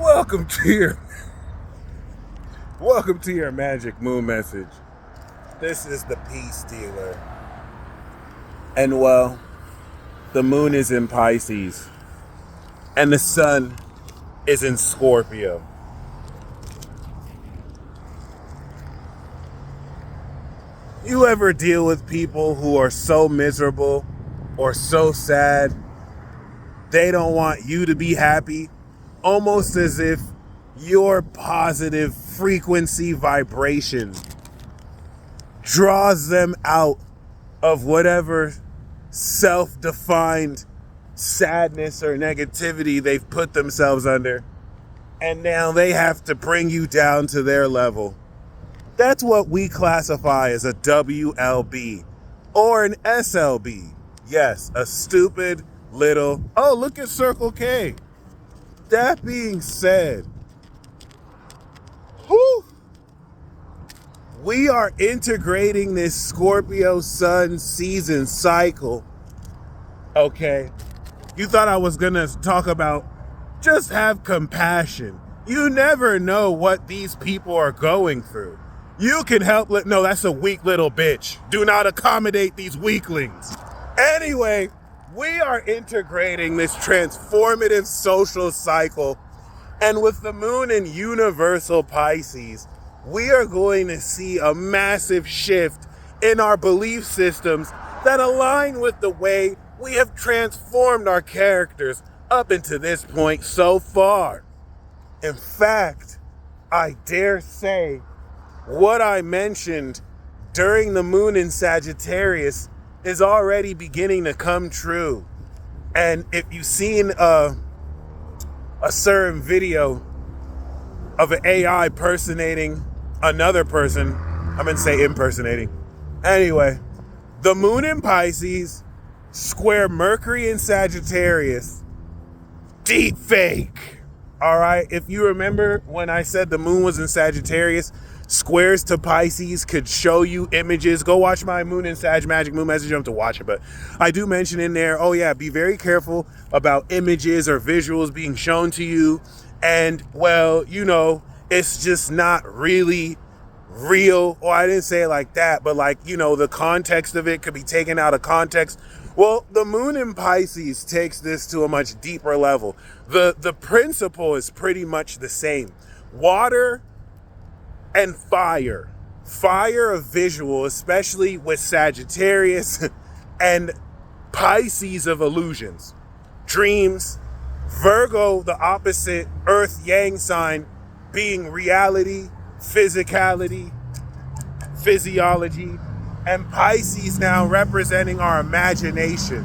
Welcome to your welcome to your magic moon message. This is the peace dealer. And well, the moon is in Pisces and the sun is in Scorpio. You ever deal with people who are so miserable or so sad they don't want you to be happy? Almost as if your positive frequency vibration draws them out of whatever self-defined sadness or negativity they've put themselves under. And now they have to bring you down to their level. That's what we classify as a WLB or an SLB. Yes, a stupid little, oh, look at Circle K. That being said, we are integrating this Scorpio sun season cycle. Okay. You thought I was going to talk about just have compassion. You never know what these people are going through. You can help. No, that's a weak little bitch. Do not accommodate these weaklings. Anyway, we are integrating this transformative social cycle, and with the moon in universal Pisces, we are going to see a massive shift in our belief systems that align with the way we have transformed our characters up until this point so far. In fact, I dare say what I mentioned during the moon in Sagittarius is already beginning to come true. And if you've seen a certain video of an AI personating another person, I'm going to say impersonating. Anyway, the moon in Pisces, square Mercury in Sagittarius, deep fake. All right, if you remember when I said the moon was in Sagittarius, squares to Pisces could show you images. Go watch my Moon and Sag Magic Moon Message. You don't have to watch it, but I do mention in there, oh yeah, be very careful about images or visuals being shown to you. And well, you know, it's just not really real. Or I didn't say it like that, but like, you know, the context of it could be taken out of context. Well, the moon in Pisces takes this to a much deeper level. The principle is pretty much the same. Water and fire of visual, especially with Sagittarius, and Pisces of illusions, dreams, Virgo, the opposite earth yang sign, being reality, physicality, physiology, and Pisces now representing our imagination.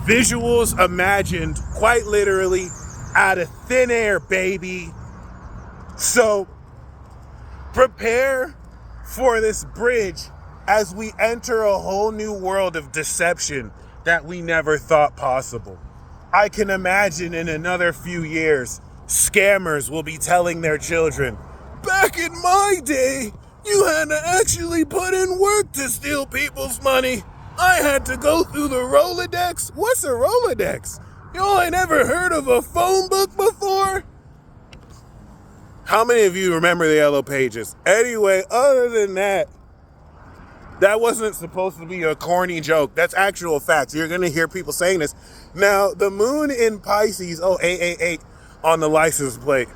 Visuals imagined quite literally out of thin air, baby. So prepare for this bridge as we enter a whole new world of deception that we never thought possible. I can imagine in another few years, scammers will be telling their children, back in my day, you had to actually put in work to steal people's money. I had to go through the Rolodex. What's a Rolodex? Y'all ain't ever heard of a phone book before? How many of you remember the Yellow Pages? Anyway, other than that, that wasn't supposed to be a corny joke. That's actual facts. You're going to hear people saying this. Now, the moon in Pisces, 888 on the license plate.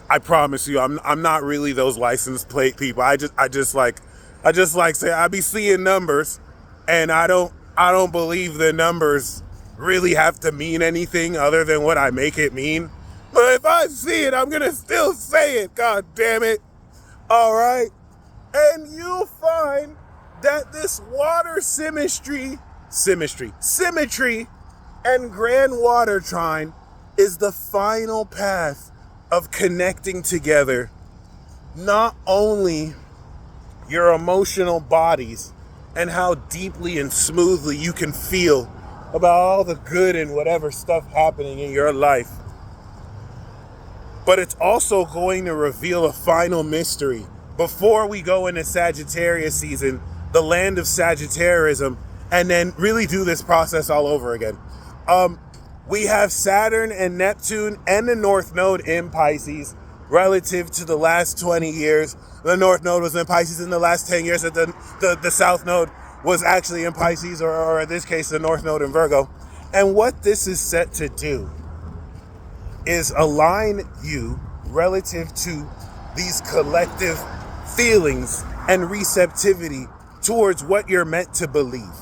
I promise you, I'm not really those license plate people. I just like say I be seeing numbers, and I don't believe the numbers really have to mean anything other than what I make it mean. But if I see it, I'm gonna still say it. God damn it! All right, and you'll find that this water symmetry, and grand water trine is the final path of connecting together not only your emotional bodies and how deeply and smoothly you can feel about all the good and whatever stuff happening in your life, but it's also going to reveal a final mystery before we go into Sagittarius season, the land of Sagittarianism, and then really do this process all over again. We have Saturn and Neptune and the North Node in Pisces relative to the last 20 years. The North Node was in Pisces in the last 10 years. The South Node was actually in Pisces, or in this case, the North Node in Virgo. And what this is set to do is align you relative to these collective feelings and receptivity towards what you're meant to believe.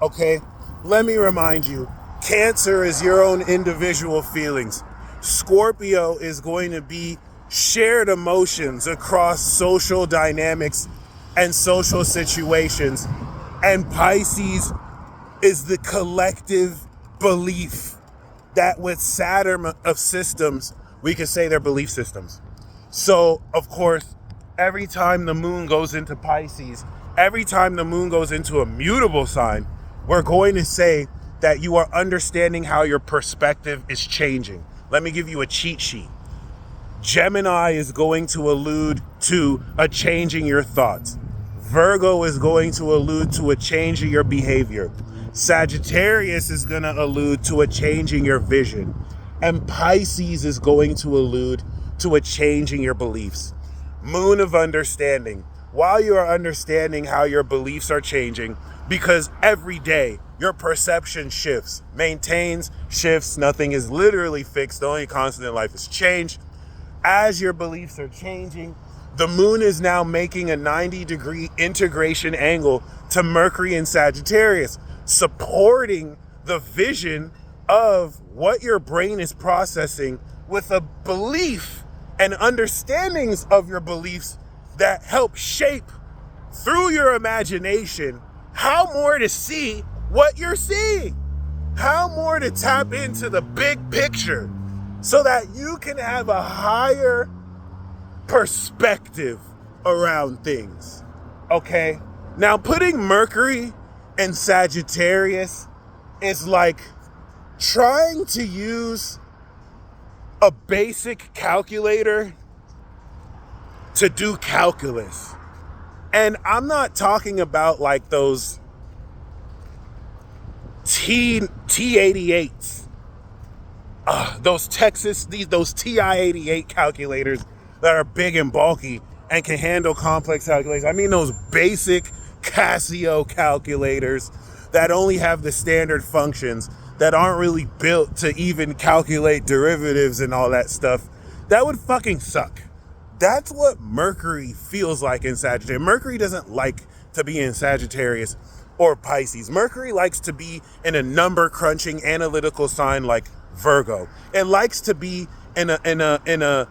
Okay? Let me remind you, Cancer is your own individual feelings. Scorpio is going to be shared emotions across social dynamics and social situations. And Pisces is the collective belief that with Saturn of systems, we could say they're belief systems. So, of course, every time the moon goes into Pisces, every time the moon goes into a mutable sign, we're going to say that you are understanding how your perspective is changing. Let me give you a cheat sheet. Gemini is going to allude to a change in your thoughts. Virgo is going to allude to a change in your behavior. Sagittarius is going to allude to a change in your vision. And Pisces is going to allude to a change in your beliefs. Moon of understanding. While you are understanding how your beliefs are changing, because every day your perception shifts, maintains, shifts. Nothing is literally fixed. The only constant in life is change. As your beliefs are changing, the moon is now making a 90-degree integration angle to Mercury and Sagittarius, supporting the vision of what your brain is processing with a belief and understandings of your beliefs that help shape through your imagination how more to see what you're seeing, how more to tap into the big picture so that you can have a higher perspective around things. Okay? Now, putting Mercury in Sagittarius is like trying to use a basic calculator to do calculus. And I'm not talking about like those T88s, those TI-88 calculators that are big and bulky and can handle complex calculations. I mean those basic Casio calculators that only have the standard functions that aren't really built to even calculate derivatives and all that stuff. That would fucking suck. That's what Mercury feels like in Sagittarius. Mercury doesn't like to be in Sagittarius or Pisces. Mercury likes to be in a number crunching analytical sign like Virgo. It likes to be in a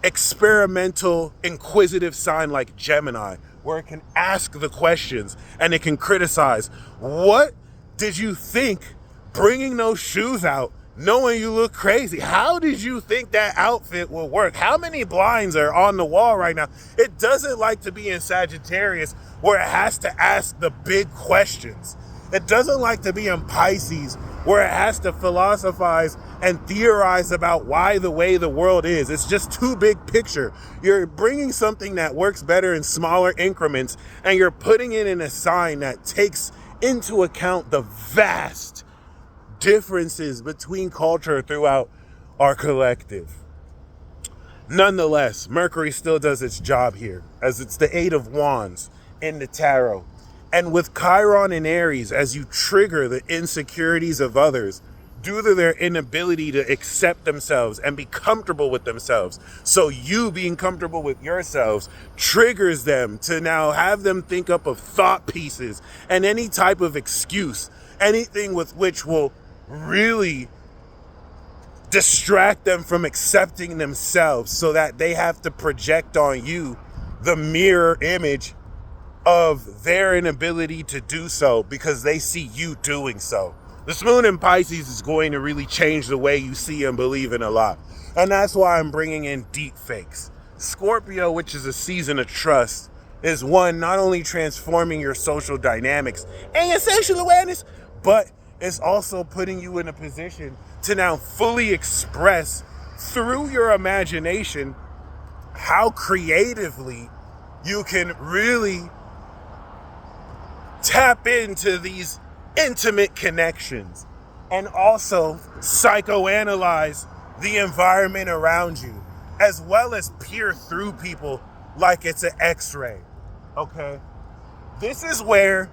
experimental inquisitive sign like Gemini, where it can ask the questions and it can criticize. What did you think bringing those shoes out, knowing you look crazy? How did you think that outfit will work? How many blinds are on the wall right now? It doesn't like to be in Sagittarius where it has to ask the big questions. It doesn't like to be in Pisces where it has to philosophize and theorize about why the way the world is. It's just too big picture. You're bringing something that works better in smaller increments and you're putting it in a sign that takes into account the vast differences between culture throughout our collective. Nonetheless, Mercury still does its job here, as it's the Eight of Wands in the tarot. And with Chiron in Aries, as you trigger the insecurities of others due to their inability to accept themselves and be comfortable with themselves, so you being comfortable with yourselves triggers them to now have them think up of thought pieces and any type of excuse, anything with which will really distract them from accepting themselves, so that they have to project on you the mirror image of their inability to do so because they see you doing so. This moon in Pisces is going to really change the way you see and believe in a lot. And that's why I'm bringing in deep fakes. Scorpio, which is a season of trust, is one, not only transforming your social dynamics and your sexual awareness, but it's also putting you in a position to now fully express through your imagination how creatively you can really tap into these intimate connections. and also psychoanalyze the environment around you, as well as peer through people like it's an x-ray, okay? This is where,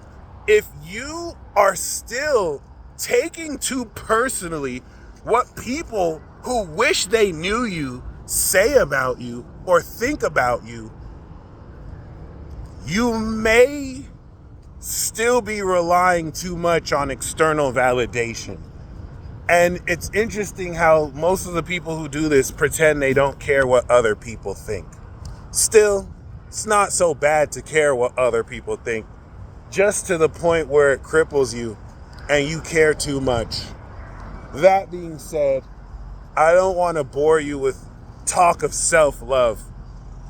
if you are still taking too personally what people who wish they knew you say about you or think about you, you may still be relying too much on external validation. And it's interesting how most of the people who do this pretend they don't care what other people think. Still, it's not so bad to care what other people think, just to the point where it cripples you and you care too much. That being said, I don't want to bore you with talk of self-love,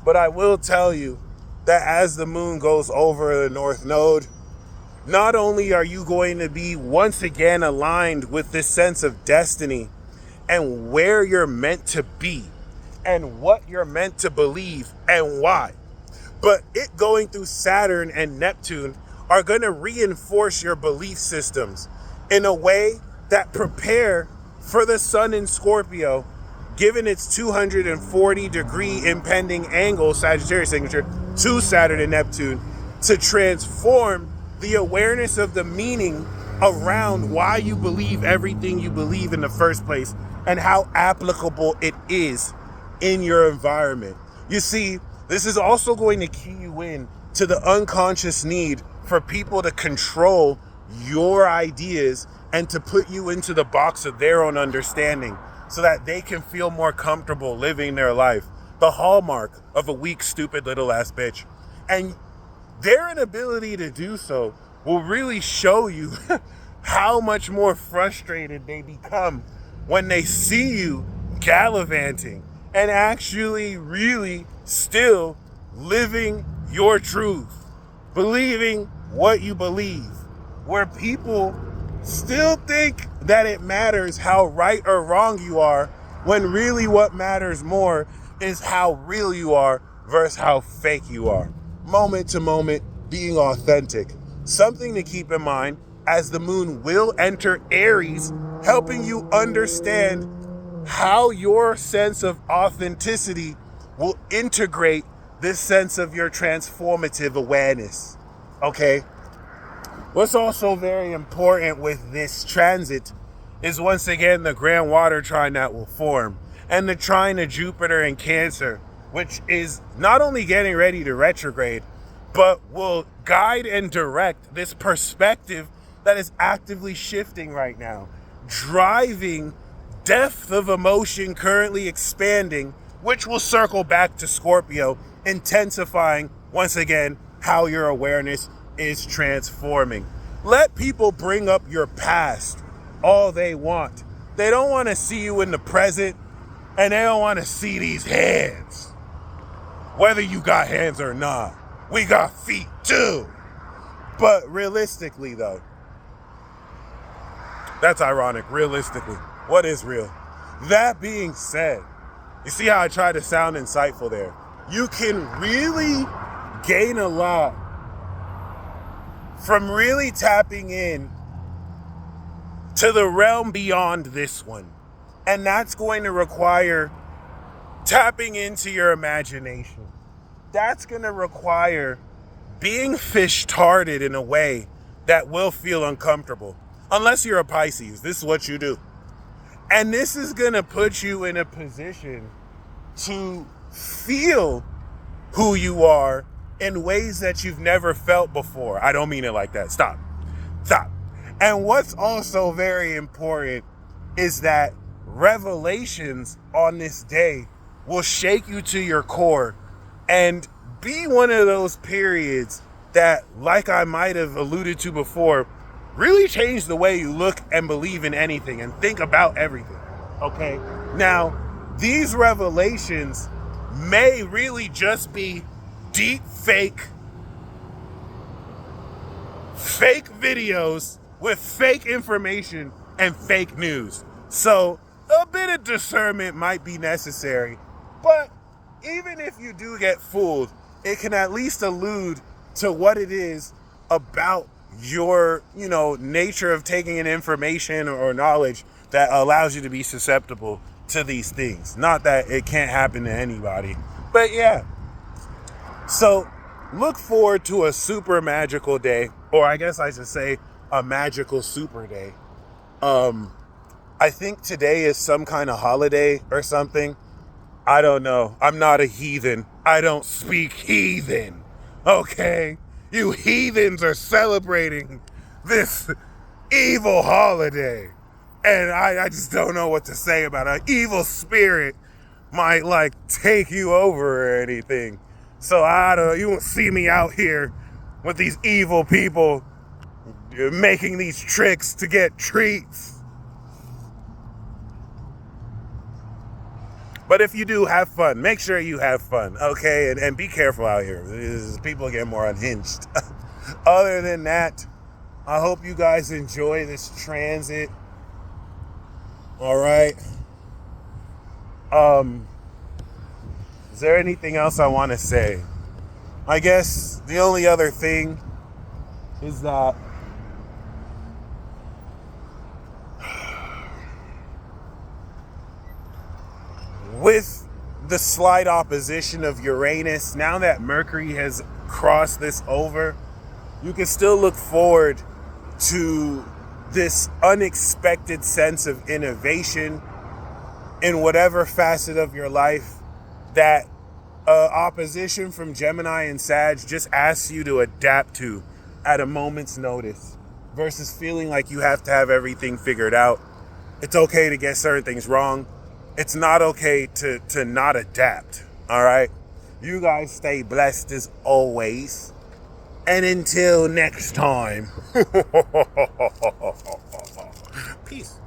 but I will tell you that as the moon goes over the North Node, not only are you going to be once again aligned with this sense of destiny and where you're meant to be and what you're meant to believe and why, but it going through Saturn and Neptune are going to reinforce your belief systems in a way that prepare for the sun in Scorpio, given its 240-degree impending angle, Sagittarius signature, to Saturn and Neptune, to transform the awareness of the meaning around why you believe everything you believe in the first place and how applicable it is in your environment. You see, this is also going to key you in to the unconscious need for people to control your ideas and to put you into the box of their own understanding so that they can feel more comfortable living their life. The hallmark of a weak, stupid little ass bitch. And their inability to do so will really show you how much more frustrated they become when they see you gallivanting and actually really still living your truth, believing what you believe, where people still think that it matters how right or wrong you are, when really what matters more is how real you are versus how fake you are. Moment to moment, being authentic. Something to keep in mind as the moon will enter Aries, helping you understand how your sense of authenticity will integrate this sense of your transformative awareness. Okay? What's also very important with this transit is once again the grand water trine that will form, and the trine of Jupiter in Cancer, which is not only getting ready to retrograde, but will guide and direct this perspective that is actively shifting right now, driving depth of emotion currently expanding, which will circle back to Scorpio, intensifying once again how your awareness is transforming. Let people bring up your past all they want. They don't want to see you in the present, and they don't want to see these hands. Whether you got hands or not, we got feet too. But realistically though, that's ironic, realistically. What is real? That being said, you see how I tried to sound insightful there? You can really gain a lot from really tapping in to the realm beyond this one. And that's going to require tapping into your imagination. That's going to require being fish-tarded in a way that will feel uncomfortable. Unless you're a Pisces, this is what you do. And this is going to put you in a position to feel who you are in ways that you've never felt before. I don't mean it like that. Stop. And what's also very important is that revelations on this day will shake you to your core and be one of those periods that, like I might have alluded to before, really change the way you look and believe in anything and think about everything, okay? Now, these revelations may really just be deep fake videos with fake information and fake news. So a bit of discernment might be necessary, but even if you do get fooled, it can at least allude to what it is about your, nature of taking in information or knowledge that allows you to be susceptible to these things. Not that it can't happen to anybody, but yeah. So look forward to a super magical day, or I guess I should say a magical super day. I think today is some kind of holiday or something. I don't know. I'm not a heathen. I don't speak heathen. Okay? You heathens are celebrating this evil holiday. And I just don't know what to say about it. An evil spirit might take you over or anything. So you won't see me out here with these evil people making these tricks to get treats. But if you do, have fun. Make sure you have fun, okay? And be careful out here. People get more unhinged. Other than that, I hope you guys enjoy this transit. All right. Is there anything else I want to say? I guess the only other thing is that with the slight opposition of Uranus, now that Mercury has crossed this over, you can still look forward to this unexpected sense of innovation in whatever facet of your life that opposition from Gemini and Sag just asks you to adapt to at a moment's notice, versus feeling like you have to have everything figured out. It's okay to get certain things wrong. It's not okay to not adapt, all right? You guys stay blessed as always. And until next time, peace.